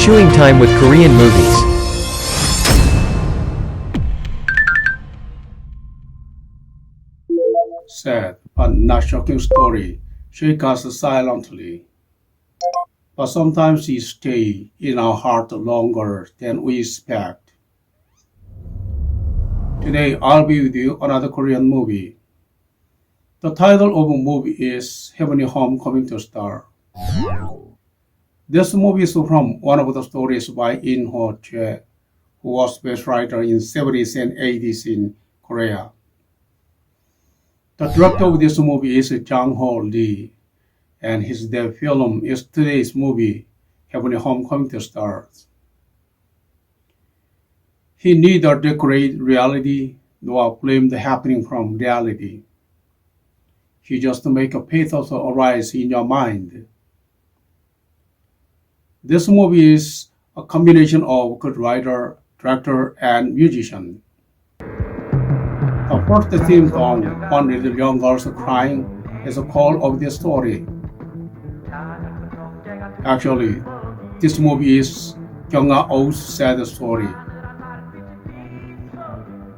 Chewing time with Korean movies. Sad but not shocking story shake us silently. But sometimes it stays in our heart longer than we expect. Today I'll be with you another Korean movie. The title of the movie is Heavenly Home Coming to Star. This movie is from one of the stories by In-ho-choi, who was best writer in 70s and 80s in Korea. The director of this movie is Jang-ho Lee, and his debut film is today's movie, Heavenly Home Coming to Star. He neither decorate reality nor blame the happening from reality. He just make a pathos arise in your mind. This movie is a combination of good writer, director, and musician. The first theme song, One Little Young Girl's Crying, is the core of this story. Actually, this movie is Gwanghae's sad story.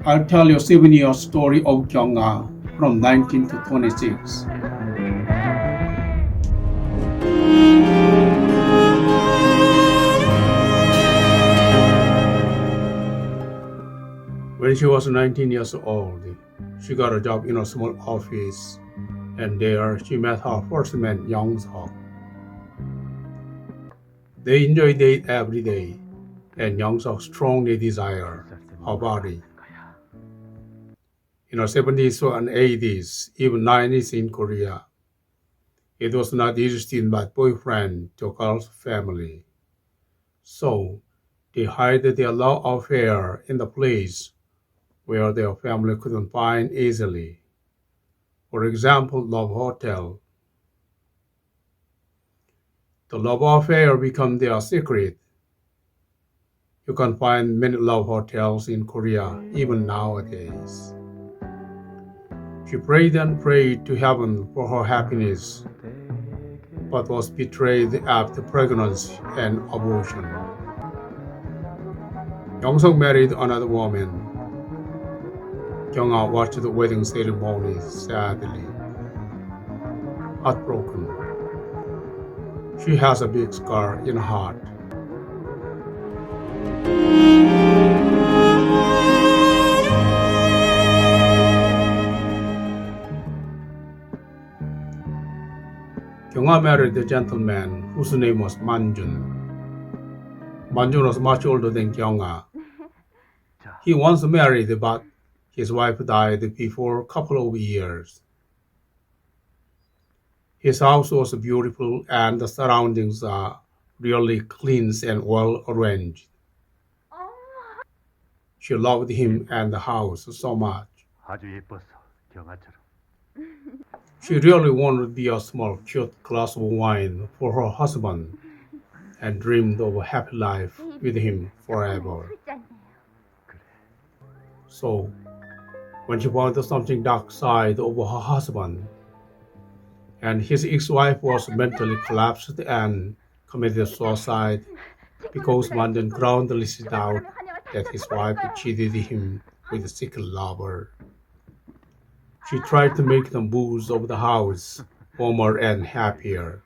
I'll tell you 7-year story of Gwanghae from 19 to 26. When she was 19 years old, she got a job in a small office, and there she met her first man, Young-seok. They enjoyed date every day, and Young-seok strongly desired her body. In the 70s and 80s, even 90s in Korea, it was not easy to invite boyfriend to a girl's family. So they hid their love affair in the place where their family couldn't find easily. For example, Love Hotel. The love affair became their secret. You can find many love hotels in Korea even nowadays. She prayed and prayed to heaven for her happiness, but was betrayed after pregnancy and abortion. Young-seok married another woman. Gwanghae watched the wedding ceremony sadly, heartbroken. She has a big scar in her heart. Gwanghae married a gentleman whose name was Manjun. Manjun was much older than Gwanghae. He once married, but his wife died before a couple of years. His house was beautiful and the surroundings are really clean and well arranged. She loved him and the house so much. 아주 예뻤어, 경아처럼. She really wanted to be a small, cute glass of wine for her husband and dreamed of a happy life with him forever. So, when she found something dark side of her husband, and his ex-wife was mentally collapsed and committed suicide because Manjun groundlessly doubted that his wife cheated him with a secret lover. She tried to make the moves of the house warmer and happier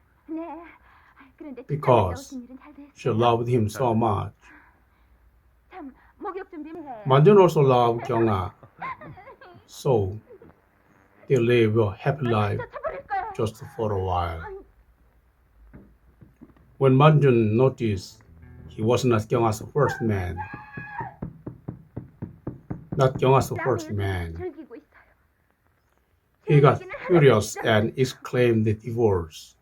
because she loved him so much. Manjun also loved Gwanghae, so they lived a happy life just for a while. When Manjun noticed he was not Gwanghae's first man, he got furious and exclaimed the divorce.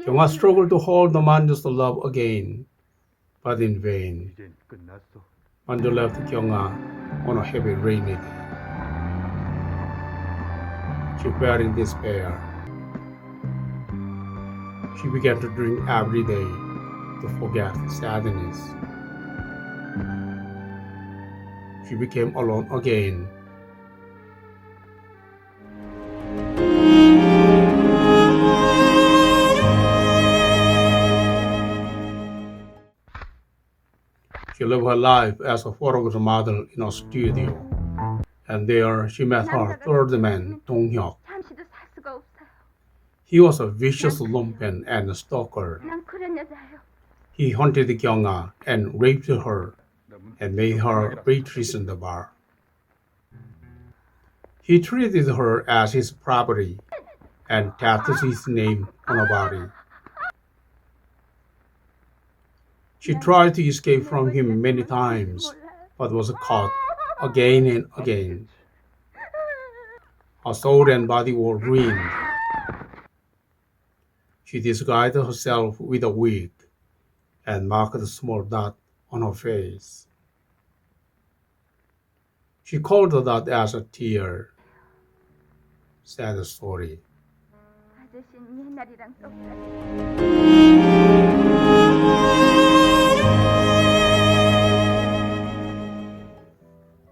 Gwanghae struggled to hold the Manjun's love again, but in vain. 이젠 끝났어. Manjun left Gwanghae on a heavy rainy day. She fell in despair. She began to drink every day to forget sadness. She became alone again. live her life as a photographer model in a studio. And there she met her third man, Dong-hyuk. 잠시도 살 수가 없어요. He was a vicious lumpen and a stalker. 난 그런 여자예요. He hunted Kyung-ah and raped her and made her waitress in the bar. He treated her as his property and tattooed his name on her body. She tried to escape from him many times, but was caught again and again. Her soul and body were ruined. She disguised herself with a wig and marked a small dot on her face. She called the dot as a tear. Sad story. 아저씨는 옛날이랑 똑같아.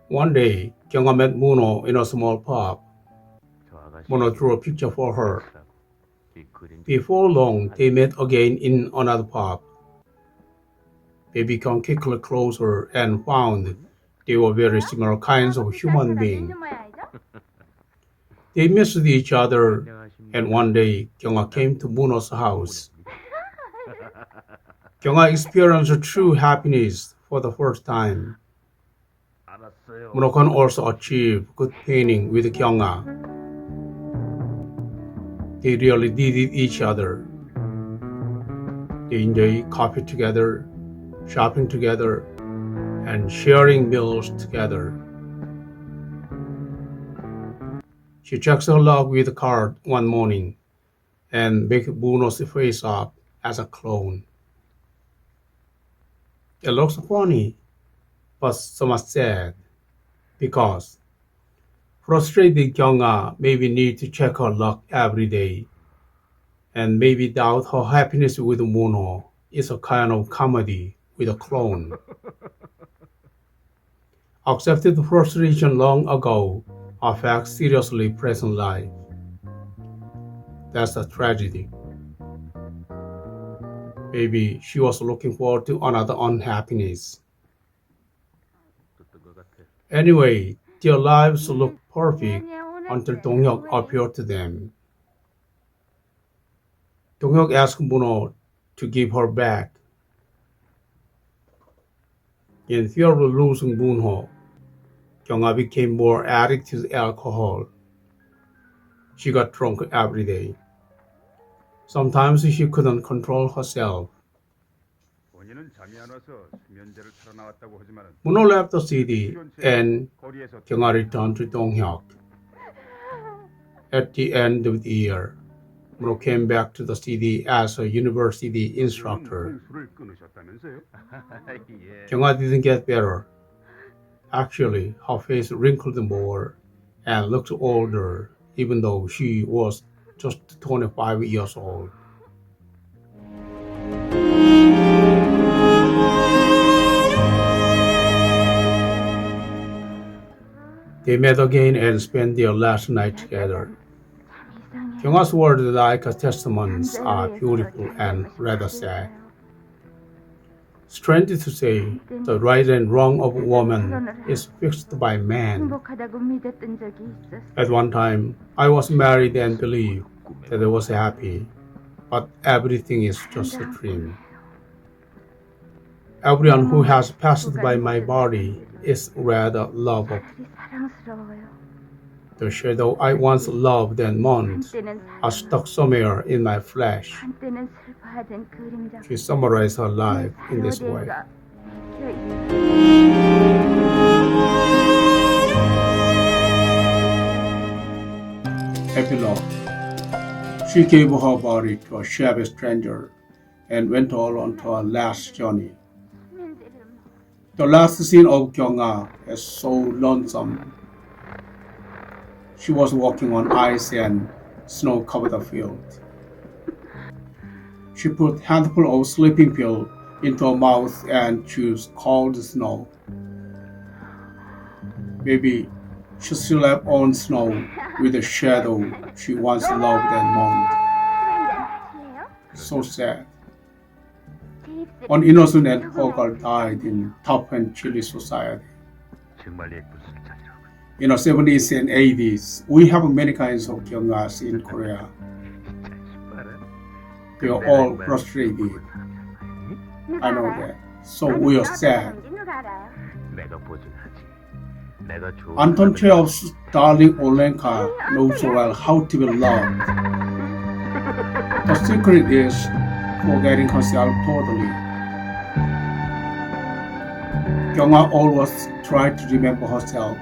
One day, Kyung-ah met Muno in a small pub. 저 아가씨 Muno drew a picture for her. 이 그림 Before long, they met again in another pub. They became quickly closer and found they were very similar kinds of human beings. They missed each other, and one day, Kyung-ah came to Muno's house. Kyung-ah experienced true happiness for the first time. 알았어요. Muno can also achieve good painting with Kyung-ah. They really needed each other. They enjoy coffee together, shopping together, and sharing meals together. She checks her luck with a card one morning and makes Muno's face up as a clone. It looks funny, but somewhat sad, because frustrated Kyung-ah maybe need to check her luck every day, and maybe doubt her happiness with Muno is a kind of comedy with a clone. Accepted frustration long ago affects seriously present life. That's a tragedy. Maybe she was looking forward to another unhappiness. 뜯은 것 같아. Anyway, their lives looked perfect until Dong-hyuk appeared to them. Dong-hyuk asked Muno to give her back. In fear of losing Muno, Kyung-ah became more addicted to alcohol. She got drunk every day. Sometimes she couldn't control herself. 본인은 잠이 안 와서 수면제를 타러 나왔다고 하지만 Muno left the city and 거리에서 Kyung-ah returned to Dong-hyuk. At the end of the year, Muno came back to the city as a university instructor. 술을 끊으셨다면서요? 예. Kyung-ah didn't get better. Actually, her face wrinkled more and looked older, even though she was just 25 years old. They met again and spent their last night together. Kyung-ah's words, like testaments, are beautiful and rather sad. Strange to say, the right and wrong of a woman is fixed by man. 행복하다고 믿었던 적이 있었어. At one time, I was married and believed that I was happy, but everything is just a dream. Everyone who has passed by my body is rather lovable. 아들이 사랑스러워요. The shadow I once loved and mourned 한때는 are stuck somewhere in my flesh. 한때는 슬퍼하던 그림자. She summarized her life in this way. Epilogue. She gave her body to a shabby stranger and went on to her last journey. The last scene of Kyung-ah is so lonesome. She was walking on ice and snow covered the field. She put a handful of sleeping pill into her mouth and chews cold snow. Maybe she slept on snow with the shadow she once loved and mourned. So sad. 제일 입술이 One innocent and poor girl died in tough and chilly society. 정말 예쁜 술잔이라고. In the 70s and 80s, we have many kinds of Gyeongas in Korea. We are all frustrated. I know that. So we are sad. 누가 알아요? 내가 보증하지. 내가 좋은 Anton Chekhov's darling Olenka knows so well how to be loved. The secret is forgetting herself totally. Gwanghae always tried to remember herself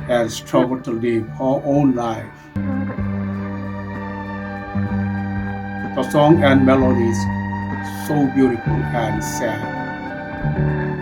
and struggled to live her own life. The song and melodies so beautiful and sad.